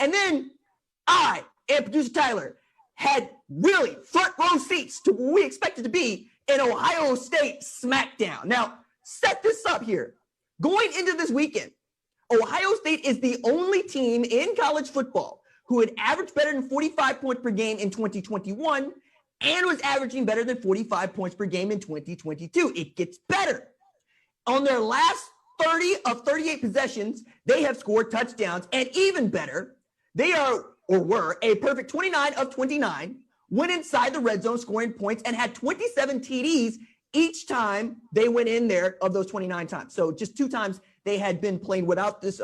And then I and producer Tyler had really front row seats to what we expected to be an Ohio State smackdown. Now, set this up here. Going into this weekend, Ohio State is the only team in college football who had averaged better than 45 points per game in 2021 and was averaging better than 45 points per game in 2022. It gets better. On their last 30 of 38 possessions, they have scored touchdowns, and even better, they are or were a perfect 29 of 29, went inside the red zone scoring points, and had 27 TDs each time they went in there of those 29 times. So just 2 times they had been playing without this,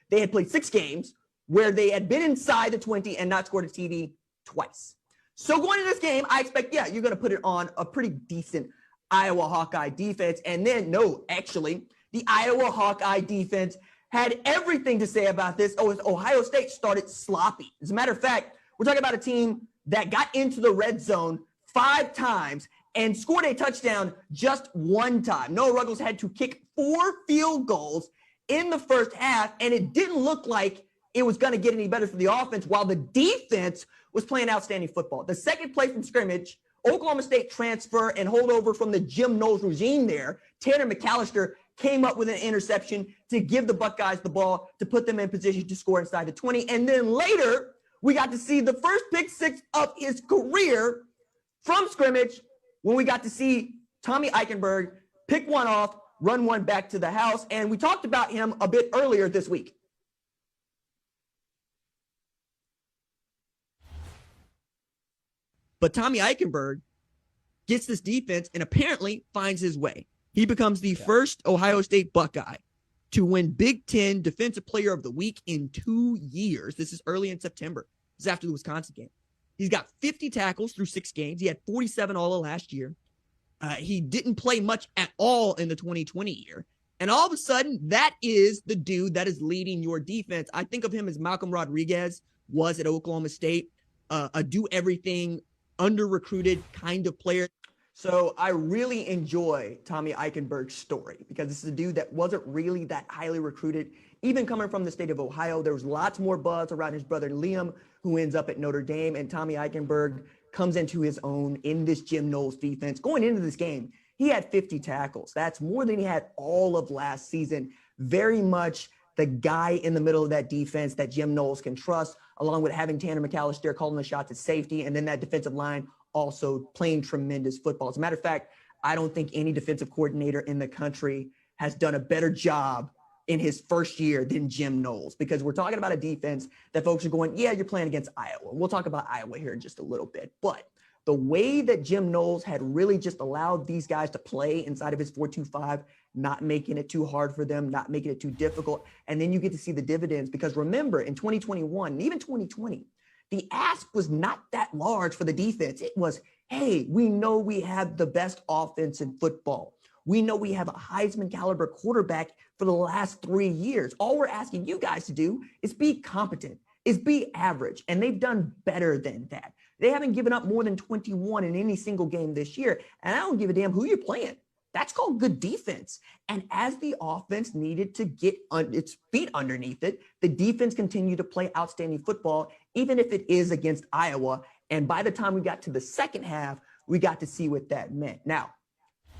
they had played 6 games where they had been inside the 20 and not scored a TD twice. So going into this game, I expect, you're going to put it on a pretty decent Iowa Hawkeye defense. And then, no, actually, the Iowa Hawkeye defense had everything to say about this. Ohio State started sloppy. As a matter of fact, we're talking about a team that got into the red zone 5 times and scored a touchdown just 1 time. Noah Ruggles had to kick 4 field goals in the first half, and it didn't look like it was going to get any better for the offense while the defense was playing outstanding football. The second play from scrimmage, Oklahoma State transfer and holdover from the Jim Knowles regime there, Tanner McAllister came up with an interception to give the Buckeyes the ball to put them in position to score inside the 20. And then later, we got to see the first pick 6 of his career from scrimmage when we got to see Tommy Eichenberg pick one off, run one back to the house. And we talked about him a bit earlier this week. But Tommy Eichenberg gets this defense and apparently finds his way. He becomes the first Ohio State Buckeye to win Big Ten Defensive Player of the Week in 2 years. This is early in September. This is after the Wisconsin game. He's got 50 tackles through 6 games. He had 47 all of last year. He didn't play much at all in the 2020 year. And all of a sudden, that is the dude that is leading your defense. I think of him as Malcolm Rodriguez was at Oklahoma State, a do-everything, under-recruited kind of player. So I really enjoy Tommy Eichenberg's story because this is a dude that wasn't really that highly recruited. Even coming from the state of Ohio, there was lots more buzz around his brother Liam, who ends up at Notre Dame, and Tommy Eichenberg comes into his own in this Jim Knowles defense. Going into this game, he had 50 tackles. That's more than he had all of last season. Very much the guy in the middle of that defense that Jim Knowles can trust, along with having Tanner McAllister calling the shots at safety, and then that defensive line also playing tremendous football. As a matter of fact, I don't think any defensive coordinator in the country has done a better job in his first year than Jim Knowles, because we're talking about a defense that folks are going, yeah, you're playing against Iowa. We'll talk about Iowa here in just a little bit. But the way that Jim Knowles had really just allowed these guys to play inside of his 4-2-5, not making it too hard for them, not making it too difficult. And then you get to see the dividends, because remember, in 2021 and even 2020, the ask was not that large for the defense. It was, hey, we know we have the best offense in football. We know we have a Heisman caliber quarterback for the last 3 years. All we're asking you guys to do is be competent, is be average. And they've done better than that. They haven't given up more than 21 in any single game this year. And I don't give a damn who you're playing. That's called good defense. And as the offense needed to get its feet underneath it, the defense continued to play outstanding football, even if it is against Iowa. And by the time we got to the second half, we got to see what that meant. Now,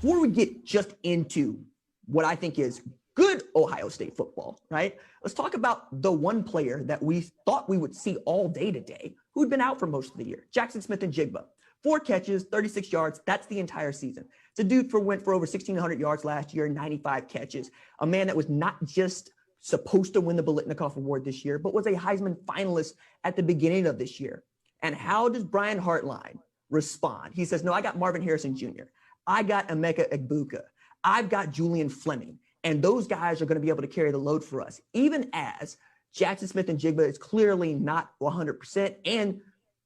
before we get just into what I think is good Ohio State football, right? Let's talk about the one player that we thought we would see all day today, who'd been out for most of the year, Jaxon Smith-Njigba. 4 catches, 36 yards. That's the entire season. It's a dude went for over 1,600 yards last year, 95 catches. A man that was not just supposed to win the Biletnikoff Award this year, but was a Heisman finalist at the beginning of this year. And how does Brian Hartline respond? He says, no, I got Marvin Harrison Jr. I got Emeka Egbuka. I've got Julian Fleming. And those guys are going to be able to carry the load for us, even as Jaxon Smith-Njigba is clearly not 100%. And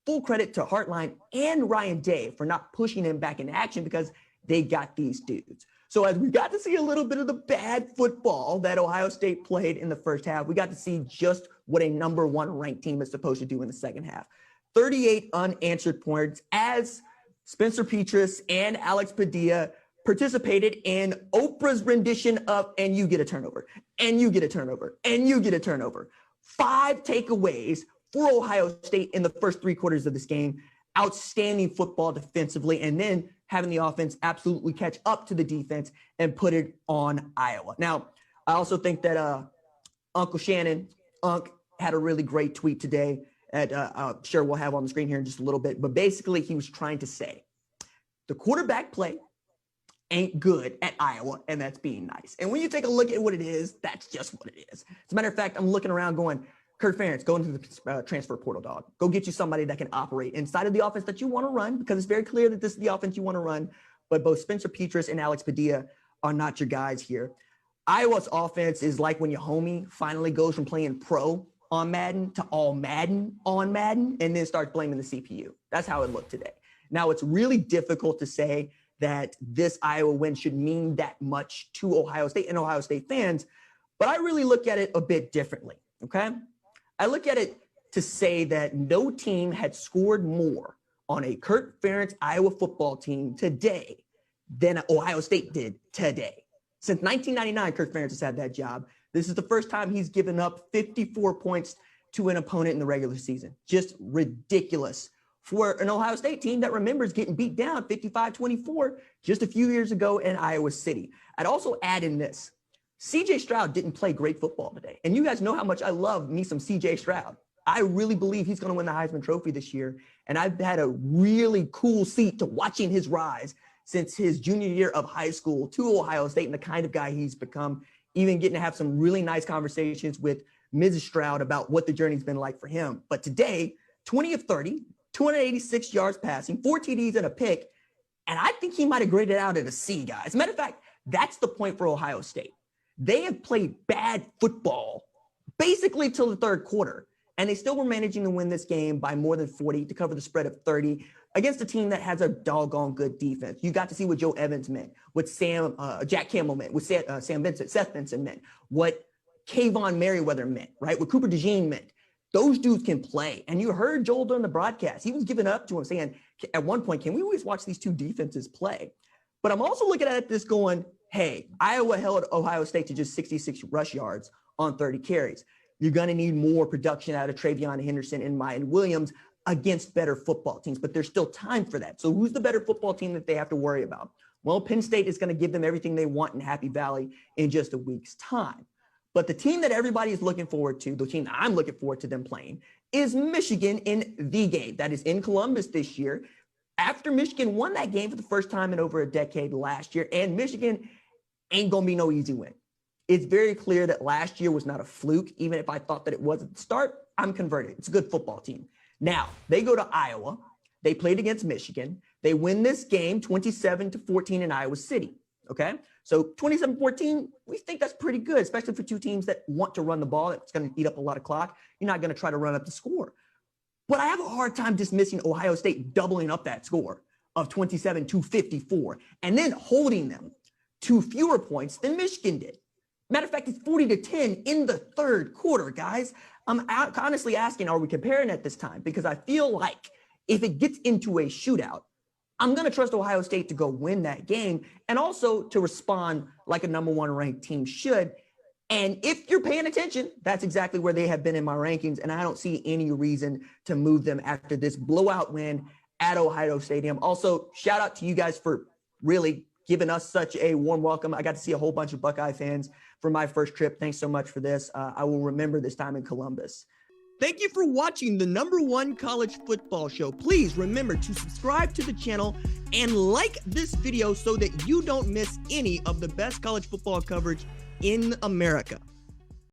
full credit to Hartline and Ryan Day for not pushing him back into action, because they got these dudes. So as we got to see a little bit of the bad football that Ohio State played in the first half, we got to see just what a number 1 ranked team is supposed to do in the second half. 38 unanswered points as Spencer Petras and Alex Padilla participated in Oprah's rendition of, and you get a turnover, and you get a turnover, and you get a turnover. 5 takeaways for Ohio State in the first 3 quarters of this game. Outstanding football defensively, and then having the offense absolutely catch up to the defense and put it on Iowa. Now, I also think that Uncle Shannon, had a really great tweet today that I'm sure we'll have on the screen here in just a little bit. But basically, he was trying to say the quarterback play ain't good at Iowa, and that's being nice. And when you take a look at what it is, that's just what it is. As a matter of fact, I'm looking around going, Kirk Ferentz, go into the transfer portal, dog. Go get you somebody that can operate inside of the offense that you want to run, because it's very clear that this is the offense you want to run. But both Spencer Petras and Alex Padilla are not your guys here. Iowa's offense is like when your homie finally goes from playing pro on Madden to all Madden on Madden and then starts blaming the CPU. That's how it looked today. Now, it's really difficult to say that this Iowa win should mean that much to Ohio State and Ohio State fans, but I really look at it a bit differently, okay? I look at it to say that no team had scored more on a Kirk Ferentz Iowa football team today than Ohio State did today. Since 1999, Kirk Ferentz has had that job. This is the first time he's given up 54 points to an opponent in the regular season. Just ridiculous for an Ohio State team that remembers getting beat down 55-24 just a few years ago in Iowa City. I'd also add in this. CJ Stroud didn't play great football today. And you guys know how much I love me some CJ Stroud. I really believe he's going to win the Heisman Trophy this year. And I've had a really cool seat to watching his rise since his junior year of high school to Ohio State and the kind of guy he's become, even getting to have some really nice conversations with Mrs. Stroud about what the journey's been like for him. But today, 20 of 30, 286 yards passing, 4 TDs and a pick. And I think he might have graded out at a C, guys. As a matter of fact, that's the point for Ohio State. They have played bad football basically till the third quarter, and they still were managing to win this game by more than 40 to cover the spread of 30 against a team that has a doggone good defense. You got to see what Joe Evans meant, what Jack Campbell meant, what Seth Benson meant, what Kayvon Merriweather meant, right? What Cooper DeJean meant. Those dudes can play. And you heard Joel during the broadcast. He was giving up to him saying, at one point, can we always watch these two defenses play? But I'm also looking at this going, hey, Iowa held Ohio State to just 66 rush yards on 30 carries. You're going to need more production out of Travion Henderson and Mayan Williams against better football teams, but there's still time for that. So who's the better football team that they have to worry about? Well, Penn State is going to give them everything they want in Happy Valley in just a week's time. But the team that everybody is looking forward to, the team that I'm looking forward to them playing, is Michigan in the game. That is in Columbus this year. After Michigan won that game for the first time in over a decade last year, and Michigan ain't going to be no easy win. It's very clear that last year was not a fluke. Even if I thought that it was at the start, I'm converted. It's a good football team. Now, they go to Iowa. They played against Michigan. They win this game 27-14 in Iowa City, okay? So 27-14, we think that's pretty good, especially for two teams that want to run the ball. It's going to eat up a lot of clock. You're not going to try to run up the score. But I have a hard time dismissing Ohio State doubling up that score of 27-54 and then holding them to fewer points than Michigan did. Matter of fact, it's 40-10 in the third quarter, guys. I'm honestly asking, are we comparing at this time? Because I feel like if it gets into a shootout, I'm going to trust Ohio State to go win that game and also to respond like a number 1 ranked team should. And if you're paying attention, that's exactly where they have been in my rankings. And I don't see any reason to move them after this blowout win at Ohio Stadium. Also, shout out to you guys for really giving us such a warm welcome. I got to see a whole bunch of Buckeye fans for my first trip. Thanks so much for this. I will remember this time in Columbus. Thank you for watching the #1 college football show. Please remember to subscribe to the channel and like this video so that you don't miss any of the best college football coverage in America.